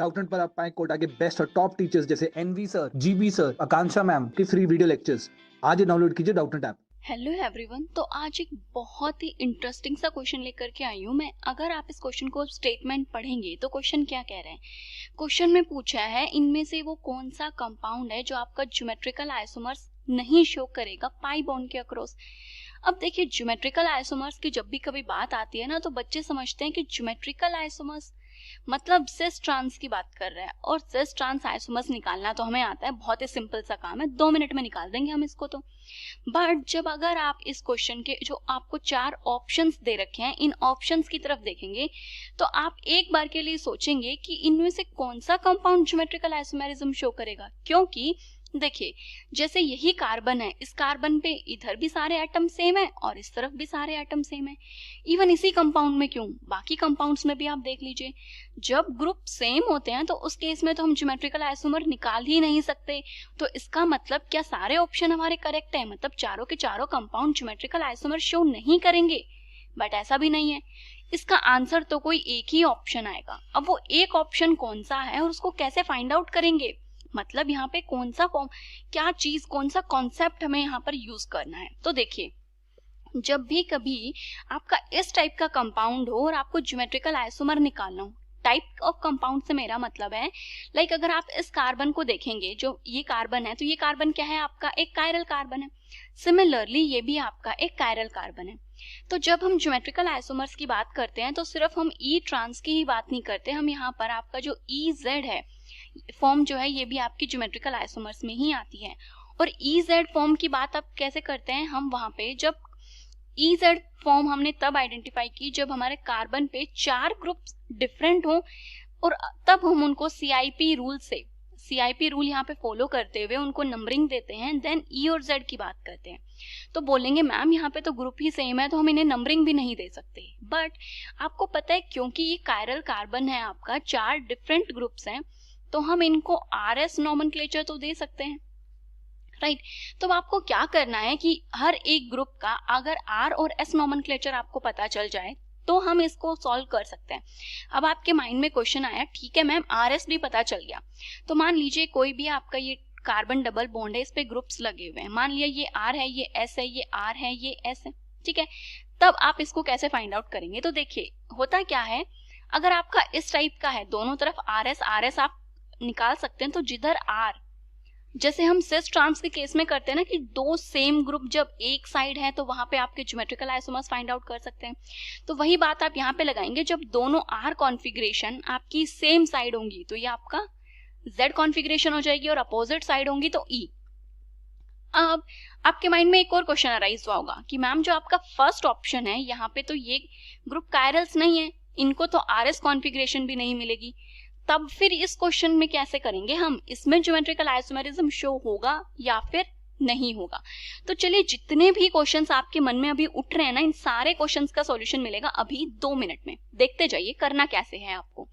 Doubtnut पर आप पाए कोटा के बेस्ट और टॉप टीचर्स जैसे एनवी सर, जीबी सर, आकांक्षा मैम की फ्री वीडियो लेक्चर्स। आज ही डाउनलोड कीजिए डाउटनेट ऐप। हेलो एवरीवन, तो आज एक बहुत ही इंटरेस्टिंग सा क्वेश्चन लेकर के आई हूँ मैं। अगर आप इस क्वेश्चन को स्टेटमेंट पढ़ेंगे तो क्वेश्चन क्या कह रहे हैं। क्वेश्चन में पूछा है इनमें से वो कौन सा कंपाउंड है जो आपका ज्योमेट्रिकल आइसोमर्स नहीं शो करेगा पाई बॉन्ड के अक्रॉस। अब देखिए, ज्योमेट्रिकल आइसोमर्स की जब भी कभी बात आती है ना, तो बच्चे समझते हैं कि ज्योमेट्रिकल आइसोमर्स मतलब सिस ट्रांस की बात कर रहे हैं, और सिस ट्रांस आइसोमर्स निकालना तो हमें आता है, बहुत ही सिंपल सा काम है, 2 मिनट में निकाल देंगे हम इसको। तो बट जब अगर आप इस क्वेश्चन के जो आपको 4 ऑप्शंस दे रखे हैं, इन ऑप्शंस की तरफ देखेंगे तो आप एक बार के लिए सोचेंगे कि इनमें से कौन सा कंपाउंड ज्योमेट्रिकल आइसोमेरिज्म शो करेगा। क्योंकि देखिए, जैसे यही कार्बन है, इस कार्बन पे इधर भी सारे एटम सेम है और इस तरफ भी सारे एटम सेम है। इवन इसी कंपाउंड में क्यों, बाकी कंपाउंड्स में भी आप देख लीजिए, जब ग्रुप सेम होते हैं तो उस केस में तो हम ज्योमेट्रिकल आइसोमर निकाल ही नहीं सकते। तो इसका मतलब क्या सारे ऑप्शन हमारे करेक्ट है, मतलब चारों के चारों कंपाउंड ज्योमेट्रिकल आइसोमर शो नहीं करेंगे। बट ऐसा भी नहीं है, इसका आंसर तो कोई एक ही ऑप्शन आएगा। अब वो एक ऑप्शन कौन सा है और उसको कैसे फाइंड आउट करेंगे, मतलब यहाँ पे कौन सा फॉर्म, क्या चीज, कौन सा कॉन्सेप्ट हमें यहाँ पर यूज करना है। तो देखिए, जब भी कभी आपका इस टाइप का कंपाउंड हो और आपको ज्योमेट्रिकल आइसोमर निकालना हो, टाइप ऑफ कंपाउंड से मेरा मतलब है लाइक अगर आप इस कार्बन को देखेंगे, जो ये कार्बन है, तो ये कार्बन क्या है आपका, एक कायरल कार्बन है। सिमिलरली ये भी आपका एक कायरल कार्बन है। तो जब हम ज्योमेट्रिकल आइसोमर्स की बात करते हैं तो सिर्फ हम ई ट्रांस की ही बात नहीं करते, हम यहाँ पर आपका जो ई जेड है फॉर्म जो है, ये भी आपकी ज्योमेट्रिकल आइसोमर्स में ही आती है। और ई जेड फॉर्म की बात आप कैसे करते हैं, हम वहां पे जब ई जेड फॉर्म हमने तब आइडेंटिफाई की जब हमारे कार्बन पे 4 ग्रुप्स डिफरेंट हो, और तब हम उनको सीआईपी रूल से, सीआईपी रूल यहाँ पे फॉलो करते हुए उनको नंबरिंग देते हैं, देन ई और जेड की बात करते हैं। तो बोलेंगे मैम यहाँ पे तो ग्रुप ही सेम है तो हम इन्हें नंबरिंग भी नहीं दे सकते। बट आपको पता है क्योंकि ये कायरल कार्बन है आपका, 4 डिफरेंट ग्रुप्स हैं, तो हम इनको आरएस नॉमेनक्लेचर तो दे सकते हैं, राइट। तो आपको क्या करना है कि हर एक ग्रुप का अगर आर और एस नॉमेनक्लेचर आपको पता चल जाए तो हम इसको सॉल्व कर सकते हैं। अब आपके माइंड में क्वेश्चन आया, ठीक है मैम आरएस भी पता चल गया, तो मान लीजिए कोई भी आपका ये कार्बन डबल बॉन्ड है, इस पे ग्रुप्स लगे हुए हैं, मान लिया ये आर है, ये एस है, ये आर है, ये एस है, ठीक है। तब आप इसको कैसे फाइंड आउट करेंगे। तो देखिए होता क्या है, अगर आपका इस टाइप का है, दोनों तरफ आर एस आप निकाल सकते हैं, तो जिधर आर, जैसे हम सिस ट्रांस के केस में करते हैं ना कि 2 सेम ग्रुप जब एक साइड है तो वहां पे आपके ज्योमेट्रिकल आइसोमर्स फाइंड आउट कर सकते हैं। तो वही बात आप यहाँ पे लगाएंगे, जब दोनों आर कॉन्फ़िगरेशन आपकी सेम साइड होंगी तो ये आपका जेड कॉन्फ़िगरेशन हो जाएगी, और अपोजिट साइड होंगी तो ई। अब आपके माइंड में एक और क्वेश्चन अराइज हुआ होगा कि मैम जो आपका फर्स्ट ऑप्शन है, यहाँ पे तो ये ग्रुप कायरल्स नहीं है, इनको तो आरएस कॉन्फ़िगरेशन भी नहीं मिलेगी, तब फिर इस क्वेश्चन में कैसे करेंगे हम, इसमें ज्योमेट्रिकल आइसोमेरिज्म शो होगा या फिर नहीं होगा। तो चलिए, जितने भी क्वेश्चंस आपके मन में अभी उठ रहे हैं ना, इन सारे क्वेश्चंस का सॉल्यूशन मिलेगा अभी 2 मिनट में। देखते जाइए करना कैसे है आपको।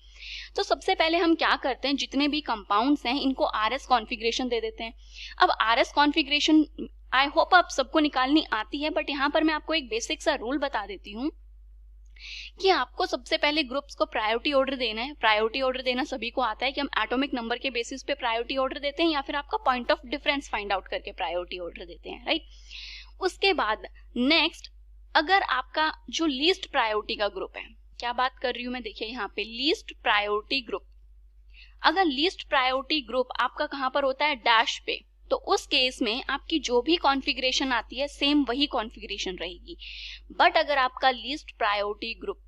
तो सबसे पहले हम क्या करते हैं, जितने भी कंपाउंड्स हैं इनको आरएस कॉन्फ़िगरेशन दे देते हैं। अब आरएस कॉन्फ़िगरेशन आई होप आप सबको निकालनी आती है, बट यहाँ पर मैं आपको एक बेसिक सा रूल बता देती हूँ कि आपको सबसे पहले ग्रुप्स को प्रायोरिटी ऑर्डर देना है। प्रायोरिटी ऑर्डर देना सभी को आता है कि हम एटॉमिक नंबर के बेसिस पे प्रायोरिटी ऑर्डर देते हैं या फिर आपका point of difference find out करके प्रायोरिटी ऑर्डर देते हैं, राइट। उसके बाद नेक्स्ट, अगर आपका जो लीस्ट प्रायोरिटी का ग्रुप है, क्या बात कर रही हूं मैं, देखिए यहाँ पे लीस्ट प्रायोरिटी ग्रुप, अगर लीस्ट प्रायोरिटी ग्रुप आपका कहां पर होता है, डैश पे, तो उस केस में आपकी जो भी कॉन्फ़िगरेशन आती है सेम वही कॉन्फ़िगरेशन रहेगी। बट अगर आपका लीस्ट प्रायोरिटी ग्रुप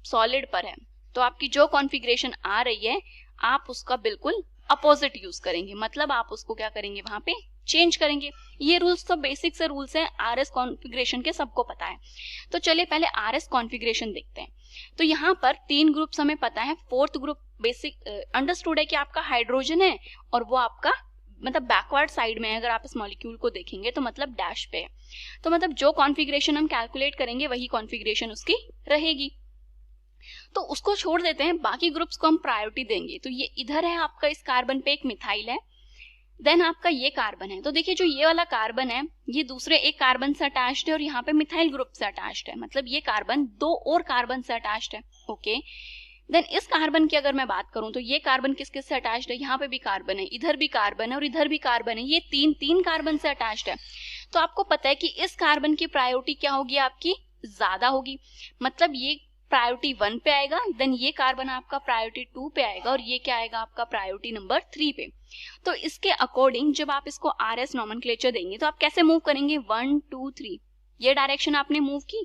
सॉलिड पर है तो आपकी जो कॉन्फ़िगरेशन आ रही है आप उसका बिल्कुल अपोजिट यूज करेंगे, मतलब आप उसको क्या करेंगे, वहां पे चेंज करेंगे। ये रूल्स तो बेसिक से रूल्स हैं, आरएस कॉन्फ़िगरेशन के सबको पता है। तो चलिए पहले आरएस कॉन्फ़िगरेशन देखते हैं। तो यहाँ पर 3 ग्रुप्स हमें पता है, 4th ग्रुप बेसिक अंडरस्टूड है कि आपका हाइड्रोजन है और वो आपका मतलब बैकवर्ड साइड में है। अगर आप इस मॉलिक्यूल को देखेंगे तो मतलब डैश पे है, तो मतलब जो कॉन्फ़िगरेशन हम कैलकुलेट करेंगे वही कॉन्फ़िगरेशन उसकी रहेगी। तो उसको छोड़ देते हैं, बाकी ग्रुप्स को हम प्रायोरिटी देंगे। तो ये इधर है आपका, इस कार्बन पे एक मिथाइल है, देन आपका ये कार्बन है। तो देखिए जो ये वाला कार्बन है ये दूसरे एक कार्बन से अटैच्ड है और यहाँ पे मिथाइल ग्रुप से अटैच्ड है, मतलब ये कार्बन 2 और कार्बन से अटैच्ड है, ओके। देन इस कार्बन की अगर मैं बात करूं तो ये कार्बन किस किस से अटैच्ड है, यहाँ पे भी कार्बन है, इधर भी कार्बन है और इधर भी कार्बन है, ये तीन कार्बन से अटैच्ड है। तो आपको पता है कि इस कार्बन की प्रायोरिटी क्या होगी, आपकी ज्यादा होगी, मतलब ये प्रायोरिटी 1 पे आएगा, देन ये कार्बन आपका प्रायोरिटी 2 पे आएगा और ये क्या आएगा आपका प्रायोरिटी नंबर 3 पे। तो इसके अकॉर्डिंग जब आप इसको RS नॉमेनक्लेचर देंगे तो आप कैसे मूव करेंगे, 1 2 3, ये डायरेक्शन आपने मूव की,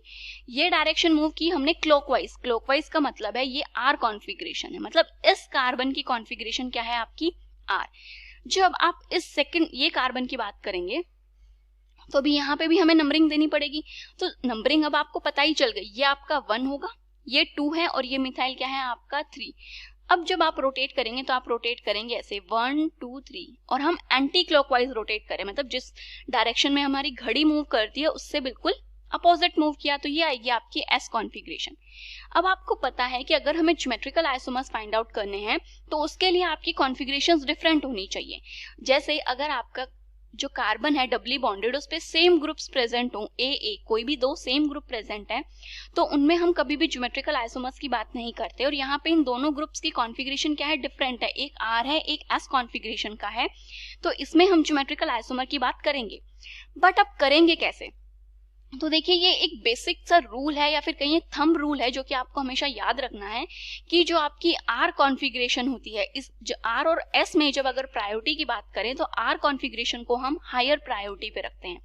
ये डायरेक्शन मूव की हमने क्लॉकवाइज। क्लॉकवाइज का मतलब है ये R कॉन्फ़िगरेशन है, मतलब इस कार्बन की कॉन्फ़िगरेशन क्या है आपकी R। जब आप इस सेकंड ये कार्बन की बात करेंगे तो भी यहाँ पे भी हमें नंबरिंग देनी पड़ेगी। तो नंबरिंग अब आपको पता ही चल गई, ये आपका 1 होगा, ये 2 है और ये मिथाइल क्या है आपका 3। अब जब आप रोटेट करेंगे तो आप रोटेट करेंगे ऐसे 1 2 3 और हम एंटी क्लॉकवाइज रोटेट करें, मतलब जिस डायरेक्शन में हमारी घड़ी मूव करती है उससे बिल्कुल अपोजिट मूव किया, तो ये आएगी आपकी S कॉन्फ़िगरेशन। अब आपको पता है कि अगर हमें ज्योमेट्रिकल आइसोमर्स फाइंड आउट करने हैं तो उसके लिए आपकी कॉन्फ़िगरेशंस डिफरेंट होनी चाहिए। जैसे अगर आपका जो कार्बन है डबली बॉन्डेड उस पे सेम ग्रुप्स प्रेजेंट हो, ए कोई भी दो सेम ग्रुप प्रेजेंट है, तो उनमें हम कभी भी ज्योमेट्रिकल आइसोमर्स की बात नहीं करते। और यहाँ पे इन दोनों ग्रुप्स की कॉन्फ़िगरेशन क्या है, डिफरेंट है, एक R है एक S कॉन्फ़िगरेशन का है, तो इसमें हम ज्योमेट्रिकल आइसोमर की बात करेंगे। बट अब करेंगे कैसे, तो देखिए ये एक बेसिक सा रूल है या फिर कहीं थंब रूल है जो कि आपको हमेशा याद रखना है कि जो आपकी R कॉन्फ़िगरेशन होती है, इस जो R और S में जब अगर प्रायोरिटी की बात करें तो R कॉन्फ़िगरेशन को हम हायर प्रायोरिटी पे रखते हैं।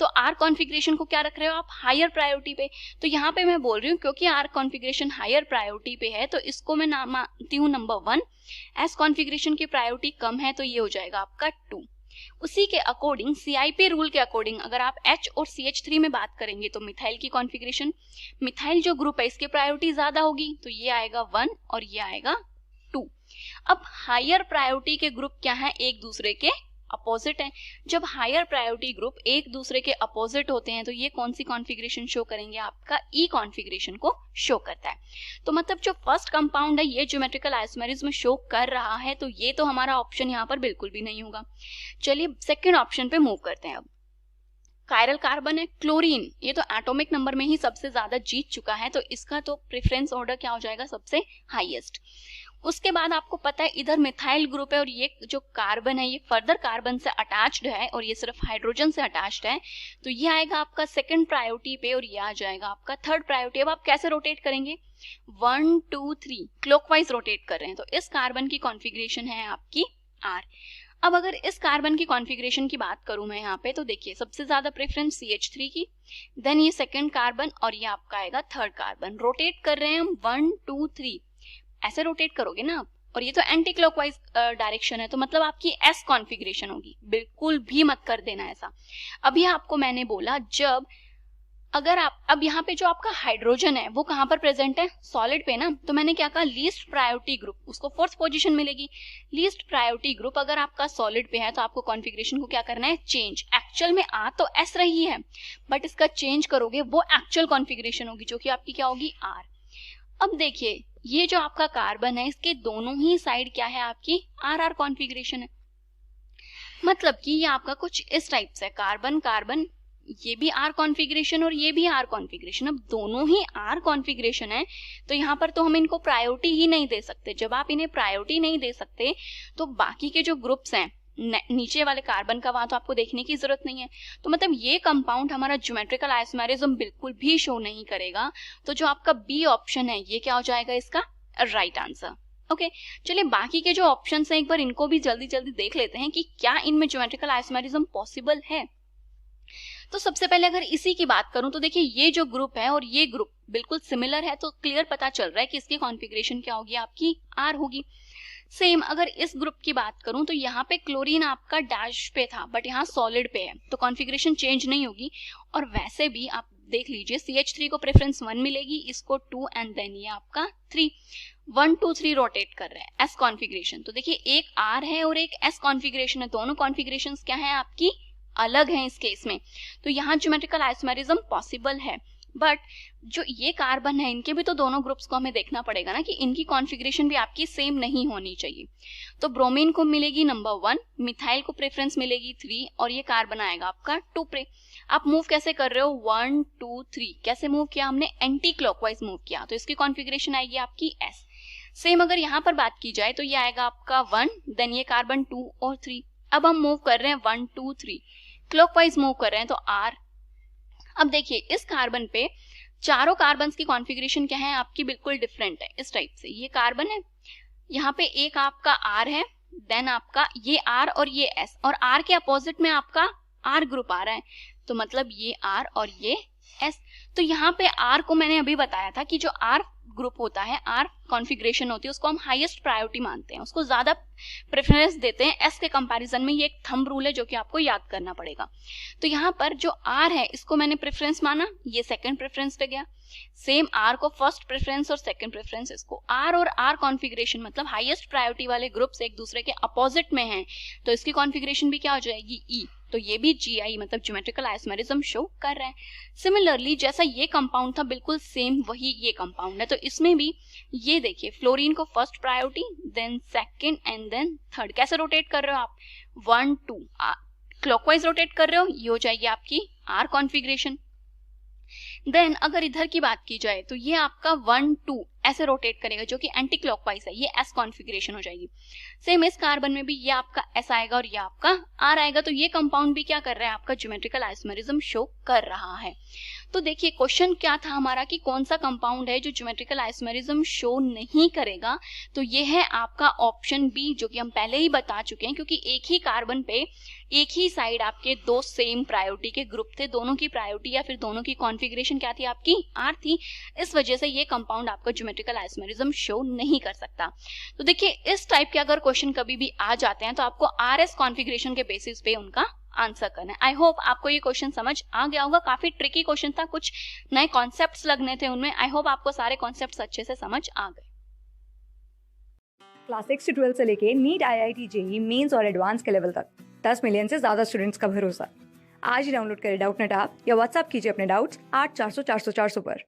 तो R कॉन्फ़िगरेशन को क्या रख रहे हो आप, हायर प्रायोरिटी पे। तो यहाँ पे मैं बोल रही हूँ क्योंकि R कॉन्फ़िगरेशन हायर प्रायोरिटी पे है तो इसको मैं नाम मानती हूँ नंबर 1। S कॉन्फ़िगरेशन की प्रायोरिटी कम है तो ये हो जाएगा आपका 2। उसी के अकॉर्डिंग CIP रूल के अकॉर्डिंग अगर आप H और CH3 में बात करेंगे तो मिथाइल की कॉन्फ़िगरेशन, मिथाइल जो ग्रुप है इसकी प्रायोरिटी ज्यादा होगी तो ये आएगा 1 और ये आएगा 2। अब हायर प्रायोरिटी के ग्रुप क्या है, एक दूसरे के अपोजिट है। जब हायर प्रायोरिटी ग्रुप एक दूसरे के अपोजिट होते हैं तो ये कौन सी कॉन्फ़िगरेशन शो करेंगे, आपका E कॉन्फ़िगरेशन को शो करता है। तो मतलब जो फर्स्ट कंपाउंड है ये ज्योमेट्रिकल आइसोमेरिज्म शो कर रहा है, तो ये तो हमारा ऑप्शन यहाँ पर बिल्कुल भी नहीं होगा। चलिए सेकेंड ऑप्शन पे मूव करते हैं। अब कायरल कार्बन है क्लोरीन, ये तो एटॉमिक नंबर में ही सबसे ज्यादा जीत चुका है, तो इसका तो प्रेफरेंस ऑर्डर क्या हो जाएगा, सबसे हाईएस्ट। उसके बाद आपको पता है इधर मिथाइल ग्रुप है और ये जो कार्बन है ये फर्दर कार्बन से अटैच्ड है और ये सिर्फ हाइड्रोजन से अटैच्ड है, तो ये आएगा आपका सेकंड प्रायोरिटी पे और ये आ जाएगा आपका थर्ड प्रायोरिटी। अब आप कैसे रोटेट करेंगे, 1 2 3 क्लॉकवाइज रोटेट कर रहे हैं, तो इस कार्बन की कॉन्फ़िगरेशन है आपकी R। अब अगर इस कार्बन की कॉन्फ़िगरेशन की बात करूं मैं यहाँ पे, तो देखिए सबसे ज्यादा प्रेफरेंस CH3 की, देन ये सेकंड कार्बन और ये आपका आएगा थर्ड कार्बन। रोटेट कर रहे हैं हम 1 2 3, ऐसे रोटेट करोगे ना आप, और ये तो एंटी क्लॉकवाइज डायरेक्शन है तो मतलब आपकी S कॉन्फ़िगरेशन होगी, बिल्कुल भी मत कर देना ऐसा। अभी आपको मैंने बोला जब अगर आप अब यहाँ पे जो आपका हाइड्रोजन है वो कहाँ पर प्रेजेंट है, सॉलिड पे ना, तो मैंने क्या कहा, लीस्ट प्रायोरिटी ग्रुप उसको फोर्थ पोजीशन मिलेगी। लीस्ट प्रायोरिटी ग्रुप अगर आपका सॉलिड पे है तो आपको कॉन्फ़िगरेशन को क्या करना है, चेंज। एक्चुअल में आ तो S रही है बट इसका चेंज करोगे वो एक्चुअल कॉन्फ़िगरेशन होगी जो कि आपकी क्या होगी, R। अब देखिए ये जो आपका कार्बन है इसके दोनों ही साइड क्या है, आपकी RR कॉन्फ़िगरेशन है, मतलब कि ये आपका कुछ इस टाइप से कार्बन कार्बन, ये भी R कॉन्फ़िगरेशन और ये भी R कॉन्फ़िगरेशन। अब दोनों ही R कॉन्फ़िगरेशन है तो यहाँ पर तो हम इनको प्रायोरिटी ही नहीं दे सकते। जब आप इन्हें प्रायोरिटी नहीं दे सकते तो बाकी के जो ग्रुप्स हैं नीचे वाले कार्बन का, वहां तो आपको देखने की जरूरत नहीं है। तो मतलब ये कंपाउंड हमारा ज्योमेट्रिकल आइसोमेरिज्म बिल्कुल भी शो नहीं करेगा। तो जो आपका B ऑप्शन है ये क्या हो जाएगा, इसका राइट आंसर। ओके चलिए बाकी के जो ऑप्शन हैं एक बार इनको भी जल्दी जल्दी देख लेते हैं कि क्या इनमें ज्योमेट्रिकल आइसोमेरिज्म पॉसिबल है। तो सबसे पहले अगर इसी की बात करूं तो देखिए ये जो ग्रुप है और ये ग्रुप बिल्कुल सिमिलर है, तो क्लियर पता चल रहा है कि इसकी कॉन्फ़िगरेशन क्या होगी, आपकी R होगी। सेम अगर इस ग्रुप की बात करूं तो यहाँ पे क्लोरीन आपका डैश पे था बट यहाँ सॉलिड पे है तो कॉन्फ़िगरेशन चेंज नहीं होगी। और वैसे भी आप देख लीजिए CH3 को प्रेफरेंस 1 मिलेगी, इसको 2 एंड देन ये आपका 3, 1 2 3 रोटेट कर रहे हैं S कॉन्फ़िगरेशन। तो देखिए एक R है और एक S कॉन्फ़िगरेशन है, दोनों कॉन्फ़िगरेशंस क्या है आपकी अलग हैं इस केस में। तो यहाँ ज्योमेट्रिकल आइसोमेरिज्म पॉसिबल है बट जो ये कार्बन है इनके भी तो दोनों ग्रुप्स को हमें देखना पड़ेगा ना कि इनकी कॉन्फ़िगरेशन भी आपकी सेम नहीं होनी चाहिए। तो ब्रोमीन को मिलेगी नंबर 1, मिथाइल को प्रेफरेंस मिलेगी 3 और ये कार्बन आएगा आपका 2 पे। आप मूव कैसे कर रहे हो, 1 2 3 कैसे मूव किया हमने, एंटी क्लॉकवाइज मूव किया तो इसकी कॉन्फ़िगरेशन आएगी आपकी S। सेम अगर यहाँ पर बात की जाए तो ये आएगा आपका 1, देन ये कार्बन 2 और 3। अब हम मूव कर रहे हैं 1 2 3, क्लॉकवाइज मूव कर रहे हैं तो R। अब देखिए इस कार्बन पे चारों कार्बन्स की कॉन्फ़िगरेशन क्या है आपकी, बिल्कुल डिफरेंट है। इस टाइप से ये कार्बन है, यहाँ पे एक आपका R है, देन आपका ये R और ये S, और R के अपोजिट में आपका R ग्रुप आ रहा है, तो मतलब ये R और ये S। तो यहाँ पे R को मैंने अभी बताया था कि जो R ग्रुप होता है, R कॉन्फ़िगरेशन होती है, उसको हम हाईएस्ट प्रायोरिटी मानते हैं, उसको ज्यादा प्रेफरेंस देते हैं S के कंपैरिजन में। ये एक थंब रूल है जो कि आपको याद करना पड़ेगा। तो यहाँ पर जो R है इसको मैंने प्रेफरेंस माना, ये सेकंड प्रेफरेंस पे गया। सेम R को फर्स्ट प्रेफरेंस और सेकंड प्रेफरेंस, इसको R और R कॉन्फ़िगरेशन मतलब हाईएस्ट प्रायोरिटी वाले ग्रुप्स एक दूसरे के अपोजिट में हैं, तो इसकी कॉन्फ़िगरेशन भी क्या हो जाएगी, E। तो ये भी GI मतलब ज्योमेट्रिकल आइसोमेरिज्म शो कर रहा है। सिमिलरली जैसा ये कंपाउंड था बिल्कुल सेम वही ये कंपाउंड है, तो इसमें भी ये देखिए फ्लोरीन को first priority, then second and then third. कैसे रोटेट कर रहे हो आप, 1 2 क्लॉकवाइज रोटेट कर रहे हो, ये हो जाएगी आपकी R कॉन्फ़िगरेशन। देन अगर इधर की बात की जाए तो ये आपका 1 2 ऐसे रोटेट करेगा जो कि एंटी क्लॉकवाइज है, ये S कॉन्फ़िगरेशन हो जाएगी। सेम इस कार्बन में भी ये आपका S आएगा और ये आपका R आएगा, तो ये कंपाउंड भी क्या कर रहा है, आपका ज्योमेट्रिकल आइसोमेरिज्म शो कर रहा है। तो देखिए क्वेश्चन क्या था हमारा कि कौन सा कंपाउंड है जो ज्योमेट्रिकल आइसोमेरिज्म शो नहीं करेगा, तो ये है आपका ऑप्शन बी, जो कि हम पहले ही बता चुके हैं, क्योंकि एक ही कार्बन पे एक ही साइड आपके दो सेम प्रायोरिटी के ग्रुप थे, दोनों की प्रायोरिटी या फिर दोनों की कॉन्फ़िगरेशन क्या थी आपकी, R थी। इस वजह से ये कंपाउंड आपका ज्योमेट्रिकल आइसोमेरिज्म शो नहीं कर सकता। तो देखिए इस टाइप के अगर क्वेश्चन कभी भी आ जाते हैं तो आपको RS कॉन्फ़िगरेशन के बेसिस पे उनका आंसर करना है। आई होप आपको ये क्वेश्चन समझ आ गया होगा। काफी ट्रिकी क्वेश्चन था, कुछ नए कॉन्सेप्ट्स लगने थे उनमें। आई होप आपको सारे कॉन्सेप्ट्स अच्छे से समझ आ गए। क्लास 6 से 12 से लेके नीट, IIT, JEE मेंस और एडवांस के लेवल तक 10 मिलियन से ज्यादा स्टूडेंट्स का भरोसा। आज ही डाउनलोड करें डाउटनेट ऐप या व्हाट्सएप कीजिए अपने डाउट्स 8400 400 400 पर।